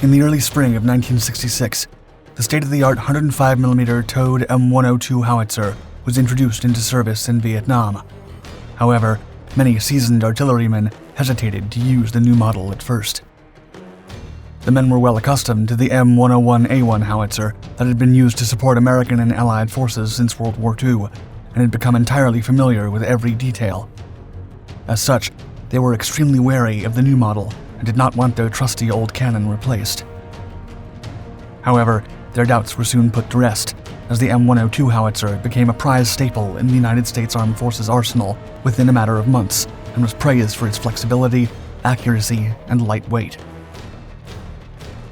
In the early spring of 1966, the state-of-the-art 105mm towed M102 howitzer was introduced into service in Vietnam. However, many seasoned artillerymen hesitated to use the new model at first. The men were well accustomed to the M101A1 howitzer that had been used to support American and Allied forces since World War II, and had become entirely familiar with every detail. As such, they were extremely wary of the new model and did not want their trusty old cannon replaced. However, their doubts were soon put to rest, as the M102 howitzer became a prized staple in the United States Armed Forces arsenal within a matter of months, and was praised for its flexibility, accuracy, and light weight.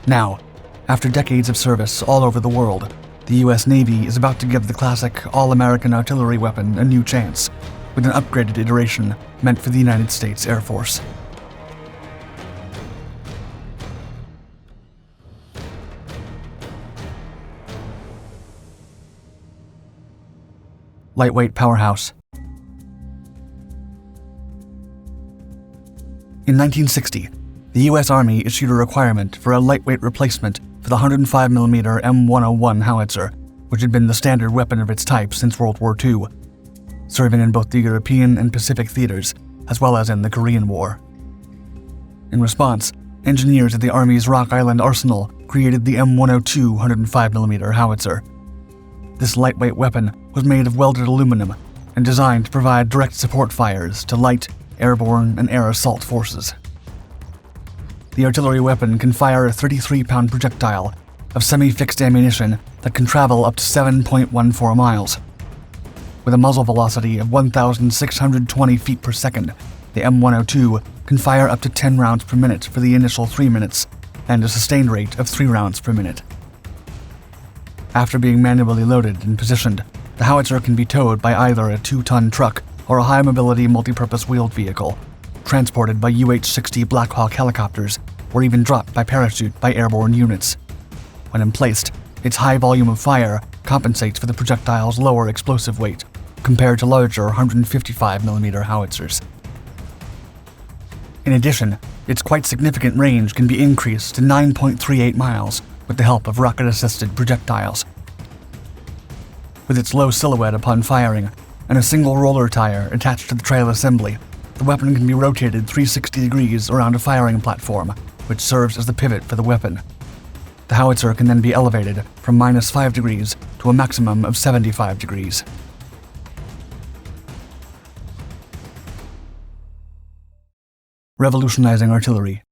Now, after decades of service all over the world, the U.S. Navy is about to give the classic all-American artillery weapon a new chance, with an upgraded iteration meant for the United States Air Force. Lightweight powerhouse. In 1960, the U.S. Army issued a requirement for a lightweight replacement for the 105mm M101 howitzer, which had been the standard weapon of its type since World War II, serving in both the European and Pacific theaters, as well as in the Korean War. In response, engineers at the Army's Rock Island Arsenal created the M102 105mm howitzer. This lightweight weapon was made of welded aluminum and designed to provide direct support fires to light, airborne, and air assault forces. The artillery weapon can fire a 33-pound projectile of semi-fixed ammunition that can travel up to 7.14 miles. With a muzzle velocity of 1,620 feet per second, the M102 can fire up to 10 rounds per minute for the initial 3 minutes, and a sustained rate of 3 rounds per minute. After being manually loaded and positioned, the howitzer can be towed by either a 2-ton truck or a high-mobility multi-purpose wheeled vehicle, transported by UH-60 Black Hawk helicopters, or even dropped by parachute by airborne units. When emplaced, its high volume of fire compensates for the projectile's lower explosive weight, compared to larger 155mm howitzers. In addition, its quite significant range can be increased to 9.38 miles with the help of rocket-assisted projectiles. With its low silhouette upon firing, and a single roller tire attached to the trail assembly, the weapon can be rotated 360 degrees around a firing platform, which serves as the pivot for the weapon. The howitzer can then be elevated from -5 degrees to a maximum of 75 degrees. Revolutionizing artillery.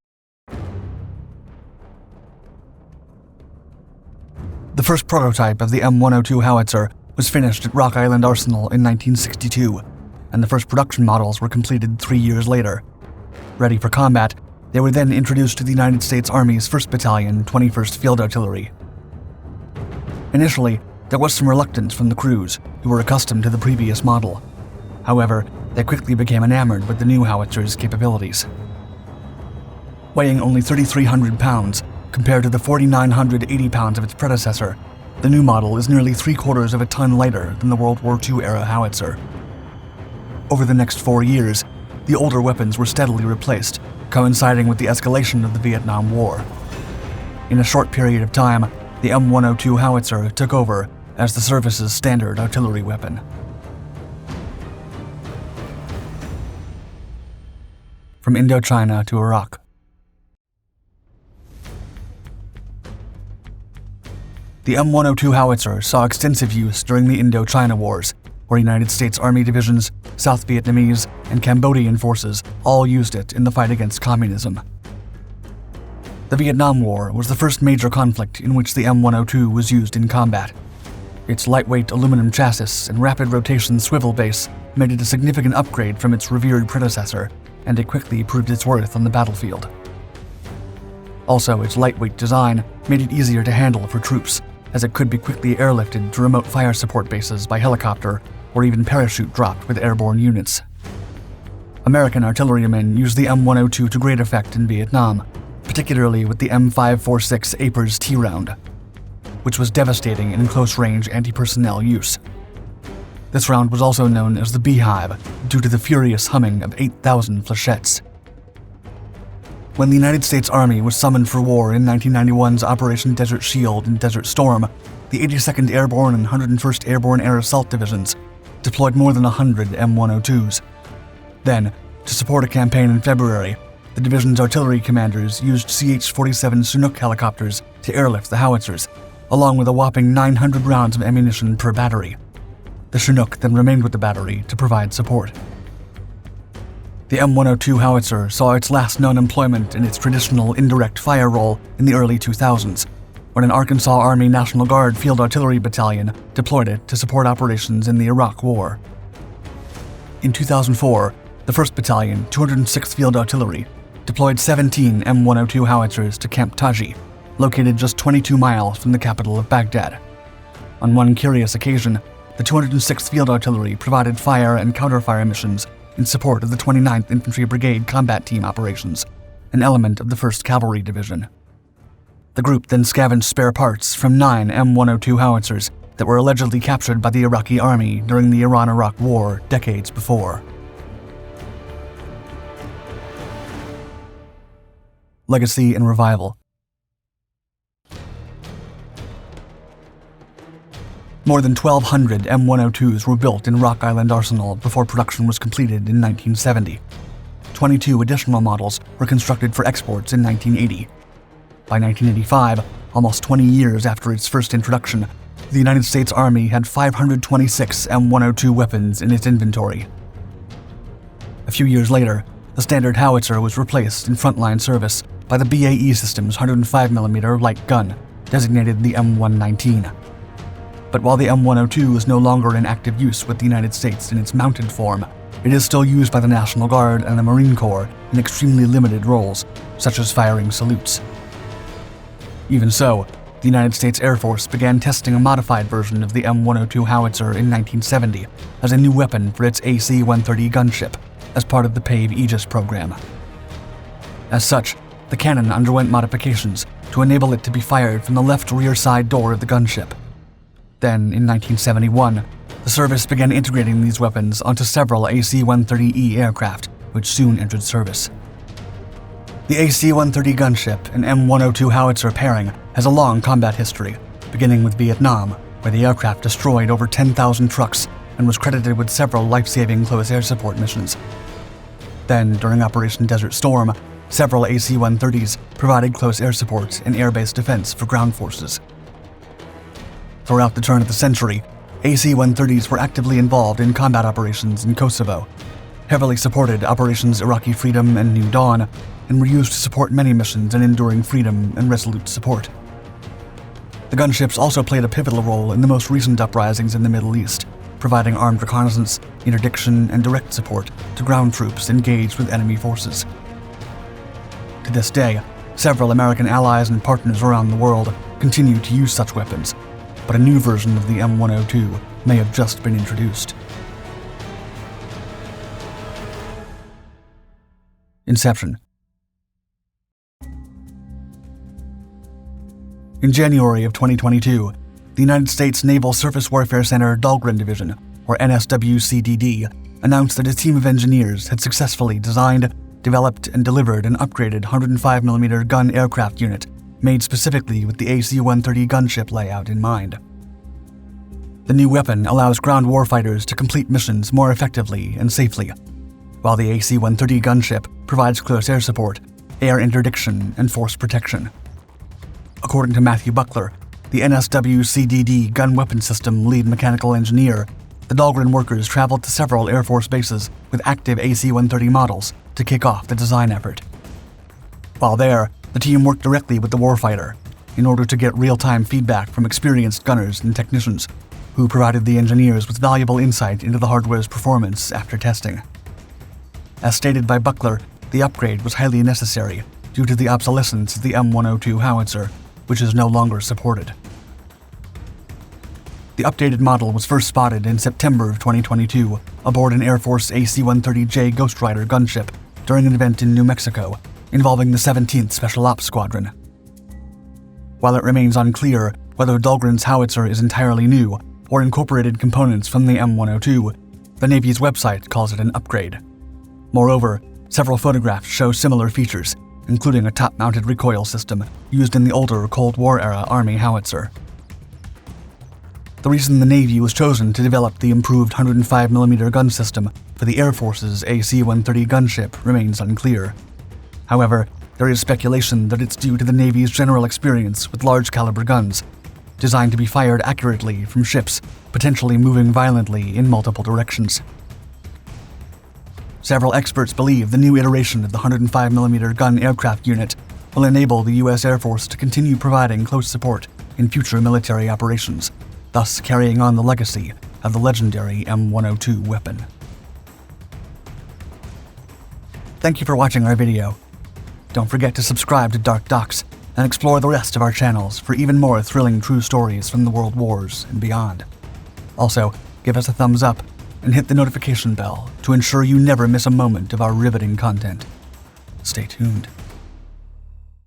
The first prototype of the M102 howitzer was finished at Rock Island Arsenal in 1962, and the first production models were completed 3 years later. Ready for combat, they were then introduced to the United States Army's 1st Battalion, 21st Field Artillery. Initially, there was some reluctance from the crews, who were accustomed to the previous model. However, they quickly became enamored with the new howitzer's capabilities. Weighing only 3,300 pounds, compared to the 4,980 pounds of its predecessor, the new model is nearly 3/4 of a ton lighter than the World War II-era howitzer. Over the next 4 years, the older weapons were steadily replaced, coinciding with the escalation of the Vietnam War. In a short period of time, the M102 howitzer took over as the service's standard artillery weapon. From Indochina to Iraq. The M102 howitzer saw extensive use during the Indochina Wars, where United States Army divisions, South Vietnamese, and Cambodian forces all used it in the fight against communism. The Vietnam War was the first major conflict in which the M102 was used in combat. Its lightweight aluminum chassis and rapid rotation swivel base made it a significant upgrade from its revered predecessor, and it quickly proved its worth on the battlefield. Also, its lightweight design made it easier to handle for troops, as it could be quickly airlifted to remote fire support bases by helicopter or even parachute dropped with airborne units. American artillerymen used the M102 to great effect in Vietnam, particularly with the M546 Apers T-round, which was devastating in close-range anti-personnel use. This round was also known as the Beehive due to the furious humming of 8,000 flechettes. When the United States Army was summoned for war in 1991's Operation Desert Shield and Desert Storm, the 82nd Airborne and 101st Airborne Air Assault Divisions deployed more than 100 M102s. Then, to support a campaign in February, the division's artillery commanders used CH-47 Chinook helicopters to airlift the howitzers, along with a whopping 900 rounds of ammunition per battery. The Chinook then remained with the battery to provide support. The M102 howitzer saw its last known employment in its traditional indirect fire role in the early 2000s, when an Arkansas Army National Guard Field Artillery Battalion deployed it to support operations in the Iraq War. In 2004, the 1st Battalion, 206th Field Artillery, deployed 17 M102 howitzers to Camp Taji, located just 22 miles from the capital of Baghdad. On one curious occasion, the 206th Field Artillery provided fire and counter-fire missions in support of the 29th Infantry Brigade Combat Team operations, an element of the 1st Cavalry Division. The group then scavenged spare parts from 9 M102 howitzers that were allegedly captured by the Iraqi army during the Iran-Iraq War decades before. Legacy and Revival. More than 1,200 M102s were built in Rock Island Arsenal before production was completed in 1970. 22 additional models were constructed for exports in 1980. By 1985, almost 20 years after its first introduction, the United States Army had 526 M102 weapons in its inventory. A few years later, the standard howitzer was replaced in frontline service by the BAE Systems 105mm light gun, designated the M119. But while the M102 is no longer in active use with the United States in its mounted form, it is still used by the National Guard and the Marine Corps in extremely limited roles, such as firing salutes. Even so, the United States Air Force began testing a modified version of the M102 howitzer in 1970 as a new weapon for its AC-130 gunship, as part of the PAVE Aegis program. As such, the cannon underwent modifications to enable it to be fired from the left rear side door of the gunship. Then, in 1971, the service began integrating these weapons onto several AC-130E aircraft, which soon entered service. The AC-130 gunship and M102 howitzer pairing has a long combat history, beginning with Vietnam, where the aircraft destroyed over 10,000 trucks and was credited with several life-saving close air support missions. Then, during Operation Desert Storm, several AC-130s provided close air support and air-based defense for ground forces. Throughout the turn of the century, AC-130s were actively involved in combat operations in Kosovo, heavily supported Operations Iraqi Freedom and New Dawn, and were used to support many missions in enduring freedom and resolute support. The gunships also played a pivotal role in the most recent uprisings in the Middle East, providing armed reconnaissance, interdiction, and direct support to ground troops engaged with enemy forces. To this day, several American allies and partners around the world continue to use such weapons, but a new version of the M102 may have just been introduced. Inception. In January of 2022, the United States Naval Surface Warfare Center Dahlgren Division, or NSWCDD, announced that a team of engineers had successfully designed, developed, and delivered an upgraded 105mm gun aircraft unit made specifically with the AC-130 gunship layout in mind. The new weapon allows ground warfighters to complete missions more effectively and safely, while the AC-130 gunship provides close air support, air interdiction, and force protection. According to Matthew Buckler, the NSWCDD gun weapon system lead mechanical engineer, the Dahlgren workers traveled to several Air Force bases with active AC-130 models to kick off the design effort. While there, the team worked directly with the warfighter in order to get real-time feedback from experienced gunners and technicians, who provided the engineers with valuable insight into the hardware's performance after testing. As stated by Buckler, the upgrade was highly necessary due to the obsolescence of the M102 howitzer, which is no longer supported. The updated model was first spotted in September of 2022 aboard an Air Force AC-130J Ghost Rider gunship during an event in New Mexico involving the 17th Special Ops Squadron. While it remains unclear whether Dahlgren's howitzer is entirely new or incorporated components from the M102, the Navy's website calls it an upgrade. Moreover, several photographs show similar features, including a top-mounted recoil system used in the older Cold War-era Army howitzer. The reason the Navy was chosen to develop the improved 105mm gun system for the Air Force's AC-130 gunship remains unclear. However, there is speculation that it's due to the Navy's general experience with large-caliber guns, designed to be fired accurately from ships potentially moving violently in multiple directions. Several experts believe the new iteration of the 105mm gun aircraft unit will enable the U.S. Air Force to continue providing close support in future military operations, thus carrying on the legacy of the legendary M102 weapon. Thank you for watching our video. Don't forget to subscribe to Dark Docs and explore the rest of our channels for even more thrilling true stories from the World Wars and beyond. Also, give us a thumbs up and hit the notification bell to ensure you never miss a moment of our riveting content. Stay tuned.